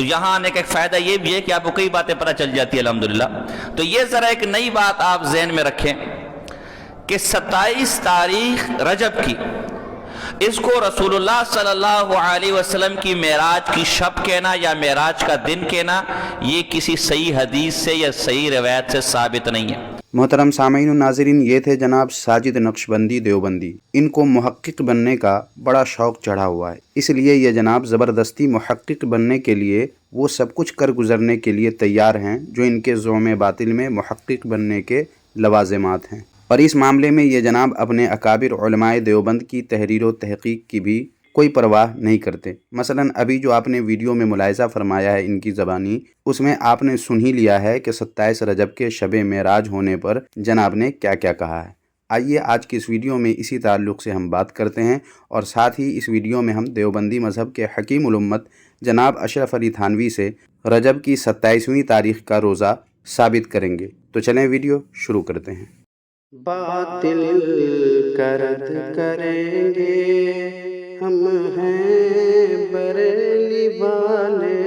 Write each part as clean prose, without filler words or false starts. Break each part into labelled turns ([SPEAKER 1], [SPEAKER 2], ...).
[SPEAKER 1] تو یہاں آنے کا ایک فائدہ یہ بھی ہے کہ آپ کو کئی باتیں پتہ چل جاتی ہے الحمدللہ۔ تو یہ ذرا ایک نئی بات آپ ذہن میں رکھیں کہ 27 تاریخ رجب کی، اس کو رسول اللہ صلی اللہ علیہ وسلم کی معراج کی شب کہنا یا معراج کا دن کہنا، یہ کسی صحیح حدیث سے یا صحیح روایت سے ثابت نہیں ہے۔
[SPEAKER 2] محترم سامعین و ناظرین، یہ تھے جناب ساجد نقشبندی دیوبندی۔ ان کو محقق بننے کا بڑا شوق چڑھا ہوا ہے، اس لیے یہ جناب زبردستی محقق بننے کے لیے وہ سب کچھ کر گزرنے کے لیے تیار ہیں جو ان کے زعم باطل میں محقق بننے کے لوازمات ہیں، اور اس معاملے میں یہ جناب اپنے اکابر علماء دیوبند کی تحریر و تحقیق کی بھی کوئی پرواہ نہیں کرتے۔ مثلا ابھی جو آپ نے ویڈیو میں ملاحظہ فرمایا ہے ان کی زبانی، اس میں آپ نے سن ہی لیا ہے کہ 27 رجب کے شب معراج ہونے پر جناب نے کیا کیا کہا ہے۔ آئیے آج کی اس ویڈیو میں اسی تعلق سے ہم بات کرتے ہیں، اور ساتھ ہی اس ویڈیو میں ہم دیوبندی مذہب کے حکیم الامت جناب اشرف علی تھانوی سے رجب کی 27ویں تاریخ کا روزہ ثابت کریں گے۔ تو چلیں ویڈیو شروع کرتے ہیں۔ باطل کا رد کریں گے ہم ہیں بریلی والے۔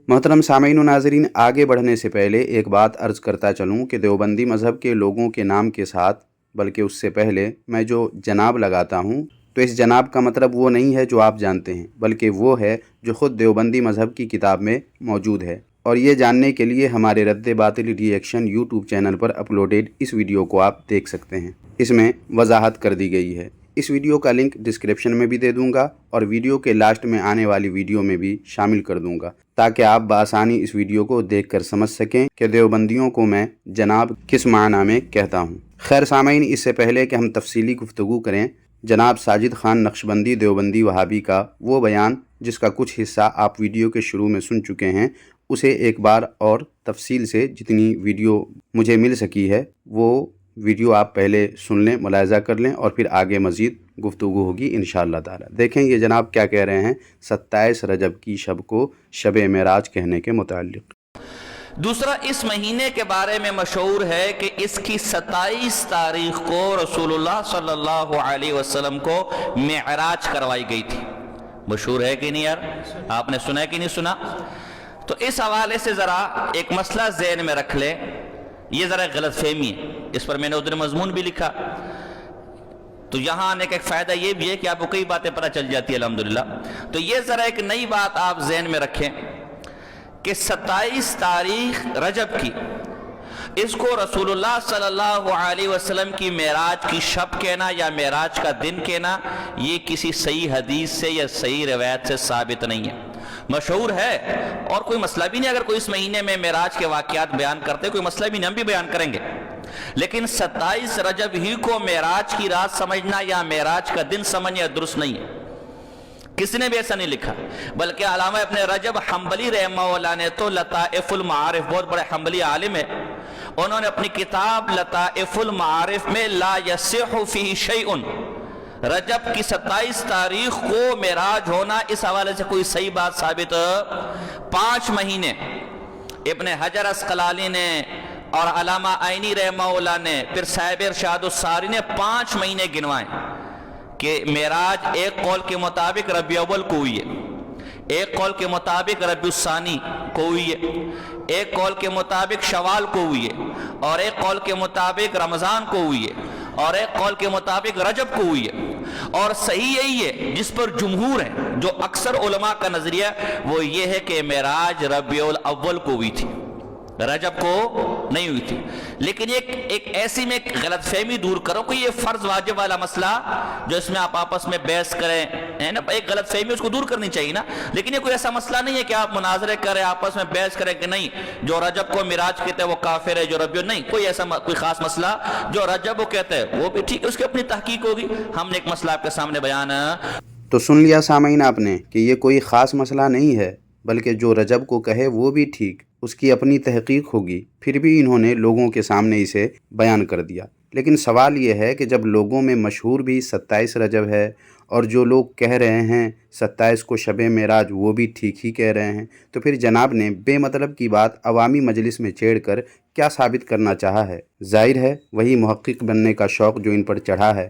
[SPEAKER 2] محترم سامعین و ناظرین، آگے بڑھنے سے پہلے ایک بات عرض کرتا چلوں کہ دیوبندی مذہب کے لوگوں کے نام کے ساتھ، بلکہ اس سے پہلے، میں جو جناب لگاتا ہوں تو اس جناب کا مطلب وہ نہیں ہے جو آپ جانتے ہیں، بلکہ وہ ہے جو خود دیوبندی مذہب کی کتاب میں موجود ہے، اور یہ جاننے کے لیے ہمارے رد باطل ری ایکشن یوٹیوب چینل پر اپلوڈیڈ اس ویڈیو کو آپ دیکھ سکتے ہیں۔ اس میں وضاحت کر دی گئی ہے۔ اس ویڈیو کا لنک ڈسکرپشن میں بھی دے دوں گا، اور ویڈیو کے لاسٹ میں آنے والی ویڈیو میں بھی شامل کر دوں گا، تاکہ آپ بآسانی اس ویڈیو کو دیکھ کر سمجھ سکیں کہ دیوبندیوں کو میں جناب کس معنی میں کہتا ہوں۔ خیر سامعین، اس سے پہلے کہ ہم تفصیلی گفتگو کریں، جناب ساجد خان نقشبندی دیوبندی وہابی کا وہ بیان جس کا کچھ حصہ آپ ویڈیو کے شروع میں سن چکے ہیں، اسے ایک بار اور تفصیل سے جتنی ویڈیو مجھے مل سکی ہے وہ ویڈیو آپ پہلے سن لیں، ملاحظہ کر لیں، اور پھر آگے مزید گفتگو ہوگی انشاءاللہ تعالی۔ دیکھیں یہ جناب کیا کہہ رہے ہیں 27 رجب کی شب کو شب معراج کہنے کے متعلق۔
[SPEAKER 1] دوسرا، اس مہینے کے بارے میں مشہور ہے کہ اس کی 27 تاریخ کو رسول اللہ صلی اللہ علیہ وسلم کو معراج کروائی گئی تھی۔ مشہور ہے کہ نہیں یار؟ آپ نے سنا ہے کہ نہیں سنا؟ تو اس حوالے سے ذرا ایک مسئلہ ذہن میں رکھ لیں، یہ ذرا غلط فہمی ہے، اس پر میں نے ادھر مضمون بھی لکھا۔ تو یہاں آنے کا ایک فائدہ یہ بھی ہے کہ آپ کو کئی باتیں پتہ چل جاتی ہے الحمدللہ۔ تو یہ ذرا ایک نئی بات آپ ذہن میں رکھیں کہ 27 تاریخ رجب کی، اس کو رسول اللہ صلی اللہ علیہ وسلم کی معراج کی شب کہنا یا معراج کا دن کہنا، یہ کسی صحیح حدیث سے یا صحیح روایت سے ثابت نہیں ہے۔ مشہور ہے اور کوئی مسئلہ بھی نہیں، اگر کوئی اس مہینے میں معراج کے واقعات بیان کرتے کوئی مسئلہ بھی نہیں، ہم بھی بیان کریں گے، لیکن 27 رجب ہی کو معراج کی رات سمجھنا یا معراج کا دن سمجھنا درست نہیں ہے۔ کسی نے بھی ایسا نہیں لکھا، بلکہ علامہ ابن رجب حنبلی رحمہ اللہ نے تو لطائف المعارف، بہت بڑے حنبلی عالم ہے، انہوں نے اپنی کتاب لطائف المعارف میں لا یصح فیہ شیء، رجب کی 27 تاریخ کو معراج ہونا اس حوالے سے کوئی صحیح بات ثابت 5 مہینے ابن حجر اسقلانی نے اور علامہ عینی رحمہ اللہ نے، پھر صاحب ارشاد الساری نے 5 مہینے گنوائے کہ معراج ایک قول کے مطابق ربیع اول کو ہوئی ہے، ایک قول کے مطابق ربیع الثانی کو ہوئی ہے، ایک قول کے مطابق شوال کو ہوئی ہے، اور ایک قول کے مطابق رمضان کو ہوئی ہے، اور ایک قول کے مطابق رجب کو ہوئی ہے۔ اور صحیح یہی ہے جس پر جمہور ہیں، جو اکثر علماء کا نظریہ وہ یہ ہے کہ معراج ربیع الاول کو ہوئی تھی، رجب کو نہیں ہوئی تھی۔ لیکن ایک ایسی میں غلط فہمی دور کرو کہ یہ فرض واجب والا مسئلہ جو اس میں آپ آپس میں بحث کریں، ہے نا، ایک غلط فہمی اس کو دور کرنی چاہیے نا، لیکن یہ کوئی ایسا مسئلہ نہیں ہے کہ آپ مناظرے کریں، آپس میں بحث کریں کہ نہیں جو رجب کو معراج کہتے ہیں وہ کافر ہے، جو ربیع نہیں، کوئی ایسا کوئی خاص مسئلہ، جو رجب کو کہتے ہیں وہ بھی ٹھیک ہے، اس کی اپنی تحقیق ہوگی، ہم نے ایک مسئلہ آپ کے سامنے بیان
[SPEAKER 2] تو سن لیا سامعین آپ نے کہ یہ کوئی خاص مسئلہ نہیں ہے، بلکہ جو رجب کو کہے وہ بھی ٹھیک، اس کی اپنی تحقیق ہوگی، پھر بھی انہوں نے لوگوں کے سامنے اسے بیان کر دیا۔ لیکن سوال یہ ہے کہ جب لوگوں میں مشہور بھی 27 رجب ہے، اور جو لوگ کہہ رہے ہیں 27 کو شب معراج وہ بھی ٹھیک ہی کہہ رہے ہیں، تو پھر جناب نے بے مطلب کی بات عوامی مجلس میں چھیڑ کر کیا ثابت کرنا چاہا ہے؟ ظاہر ہے وہی محقق بننے کا شوق جو ان پر چڑھا ہے،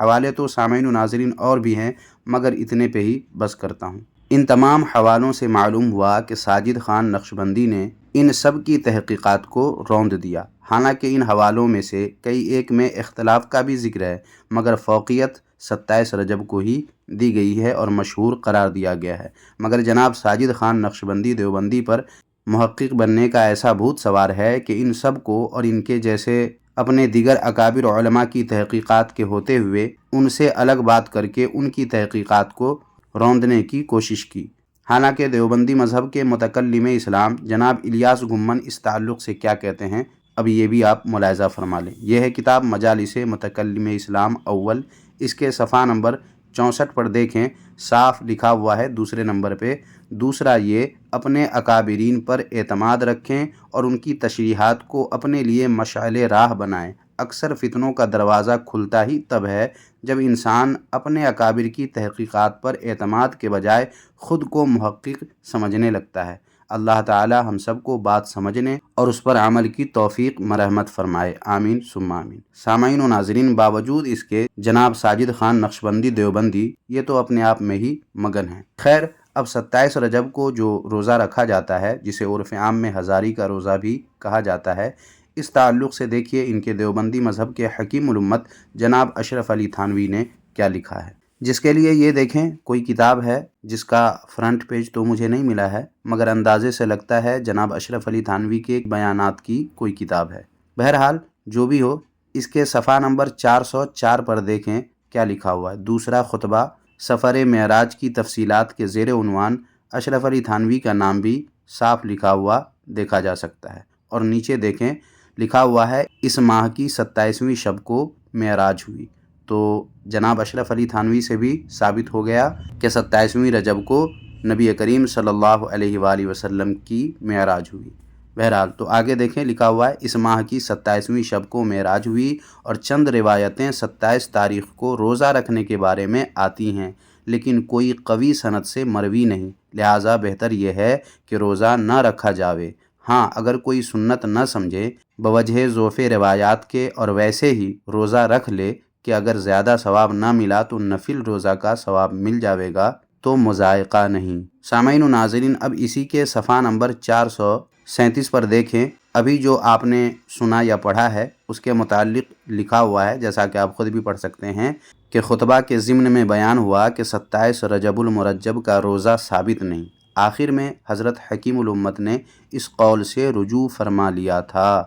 [SPEAKER 2] حوالے تو سامعین و ناظرین اور بھی ہیں، مگر اتنے پہ ہی بس کرتا ہوں۔ ان تمام حوالوں سے معلوم ہوا کہ ساجد خان نقشبندی نے ان سب کی تحقیقات کو روند دیا، حالانکہ ان حوالوں میں سے کئی ایک میں اختلاف کا بھی ذکر ہے، مگر فوقیت 27 رجب کو ہی دی گئی ہے اور مشہور قرار دیا گیا ہے۔ مگر جناب ساجد خان نقشبندی دیوبندی پر محقق بننے کا ایسا بھوت سوار ہے کہ ان سب کو اور ان کے جیسے اپنے دیگر اکابر علماء کی تحقیقات کے ہوتے ہوئے ان سے الگ بات کر کے ان کی تحقیقات کو روندنے کی کوشش کی۔ حالانکہ دیوبندی مذہب کے متکلم اسلام جناب الیاس گھمن اس تعلق سے کیا کہتے ہیں، اب یہ بھی آپ ملاحظہ فرما لیں۔ یہ ہے کتاب مجالس متکلم اسلام اول، اس کے صفحہ نمبر 64 پر دیکھیں، صاف لکھا ہوا ہے دوسرے نمبر پہ، دوسرا یہ اپنے اکابرین پر اعتماد رکھیں اور ان کی تشریحات کو اپنے لیے مشعل راہ بنائیں۔ اکثر فتنوں کا دروازہ کھلتا ہی تب ہے جب انسان اپنے اکابر کی تحقیقات پر اعتماد کے بجائے خود کو محقق سمجھنے لگتا ہے۔ اللہ تعالی ہم سب کو بات سمجھنے اور اس پر عمل کی توفیق مرحمت فرمائے، آمین ثم آمین۔ سامعین و ناظرین، باوجود اس کے جناب ساجد خان نقشبندی دیوبندی یہ تو اپنے آپ میں ہی مگن ہیں۔ خیر، اب 27 رجب کو جو روزہ رکھا جاتا ہے، جسے عرف عام میں ہزاری کا روزہ بھی کہا جاتا ہے، اس تعلق سے دیکھیے ان کے دیوبندی مذہب کے حکیم الامت جناب اشرف علی تھانوی نے کیا لکھا ہے، جس کے لیے یہ دیکھیں کوئی کتاب ہے جس کا فرنٹ پیج تو مجھے نہیں ملا ہے، مگر اندازے سے لگتا ہے جناب اشرف علی تھانوی کے بیانات کی کوئی کتاب ہے۔ بہرحال جو بھی ہو، اس کے صفحہ نمبر 404 پر دیکھیں کیا لکھا ہوا ہے۔ دوسرا خطبہ سفر معراج کی تفصیلات کے زیر عنوان اشرف علی تھانوی کا نام بھی صاف لکھا ہوا دیکھا جا سکتا ہے، اور نیچے دیکھیں لکھا ہوا ہے اس ماہ کی 27ویں شب کو معراج ہوئی۔ تو جناب اشرف علی تھانوی سے بھی ثابت ہو گیا کہ 27ویں رجب کو نبی کریم صلی اللہ علیہ وآلہ وسلم کی معراج ہوئی۔ بہرحال تو آگے دیکھیں لکھا ہوا ہے اس ماہ کی 27ویں شب کو معراج ہوئی، اور چند روایتیں 27 تاریخ کو روزہ رکھنے کے بارے میں آتی ہیں، لیکن کوئی قوی سند سے مروی نہیں، لہٰذا بہتر یہ ہے کہ روزہ نہ رکھا جاوے۔ ہاں، اگر کوئی سنت نہ سمجھے بوجہ ضعف روایات کے اور ویسے ہی روزہ رکھ لے کہ اگر زیادہ ثواب نہ ملا تو نفل روزہ کا ثواب مل جاوے گا، تو مضائقہ نہیں۔ سامعین و ناظرین، اب اسی کے صفحہ نمبر 437 پر دیکھیں، ابھی جو آپ نے سنا یا پڑھا ہے اس کے متعلق لکھا ہوا ہے، جیسا کہ آپ خود بھی پڑھ سکتے ہیں کہ خطبہ کے ضمن میں بیان ہوا کہ 27 رجب المرجب کا روزہ ثابت نہیں۔ آخر میں حضرت حکیم الامت نے اس قول سے رجوع فرما لیا تھا،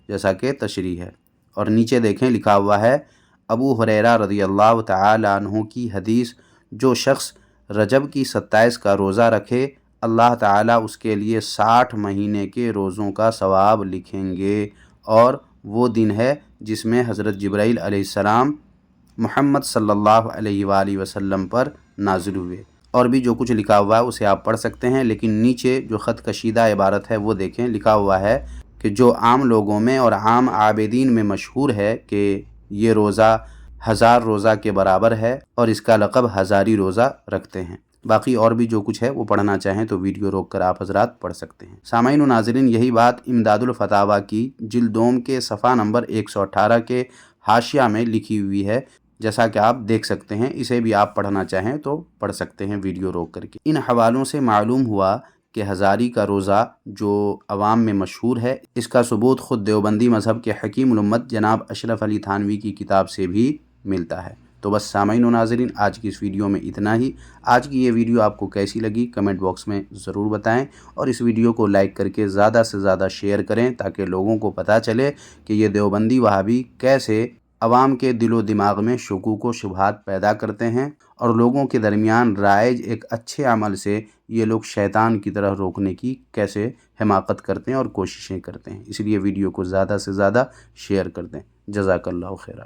[SPEAKER 2] جیسا کہ تشریح ہے۔ اور نیچے دیکھیں لکھا ہوا ہے ابو ہریرہ رضی اللہ تعالی عنہ کی حدیث، جو شخص رجب کی 27 کا روزہ رکھے اللہ تعالیٰ اس کے لیے 60 مہینے کے روزوں کا ثواب لکھیں گے، اور وہ دن ہے جس میں حضرت جبرائیل علیہ السلام محمد صلی اللہ علیہ وآلہ وسلم پر نازل ہوئے۔ اور بھی جو کچھ لکھا ہوا ہے اسے آپ پڑھ سکتے ہیں، لیکن نیچے جو خط کشیدہ عبارت ہے وہ دیکھیں، لکھا ہوا ہے کہ جو عام لوگوں میں اور عام عابدین میں مشہور ہے کہ یہ روزہ 1000 روزہ کے برابر ہے، اور اس کا لقب ہزاری روزہ رکھتے ہیں۔ باقی اور بھی جو کچھ ہے وہ پڑھنا چاہیں تو ویڈیو روک کر آپ حضرات پڑھ سکتے ہیں۔ سامعین و ناظرین، یہی بات امداد الفتاویٰ کی جلد دوم کے صفحہ نمبر 118 کے حاشیہ میں لکھی ہوئی ہے، جیسا کہ آپ دیکھ سکتے ہیں۔ اسے بھی آپ پڑھنا چاہیں تو پڑھ سکتے ہیں ویڈیو روک کر کے۔ ان حوالوں سے معلوم ہوا کہ ہزاری کا روزہ جو عوام میں مشہور ہے، اس کا ثبوت خود دیوبندی مذہب کے حکیم الامت جناب اشرف علی تھانوی کی کتاب سے بھی ملتا ہے۔ تو بس سامعین و ناظرین، آج کی اس ویڈیو میں اتنا ہی۔ آج کی یہ ویڈیو آپ کو کیسی لگی کمنٹ باکس میں ضرور بتائیں، اور اس ویڈیو کو لائک کر کے زیادہ سے زیادہ شیئر کریں تاکہ لوگوں کو پتہ چلے کہ یہ دیوبندی وہابی کیسے عوام کے دل و دماغ میں شکوک و شبہات پیدا کرتے ہیں، اور لوگوں کے درمیان رائج ایک اچھے عمل سے یہ لوگ شیطان کی طرح روکنے کی کیسے حماقت کرتے ہیں اور کوششیں کرتے ہیں۔ اس لیے ویڈیو کو زیادہ سے زیادہ شیئر کر دیں۔ جزاک اللہ خیرہ۔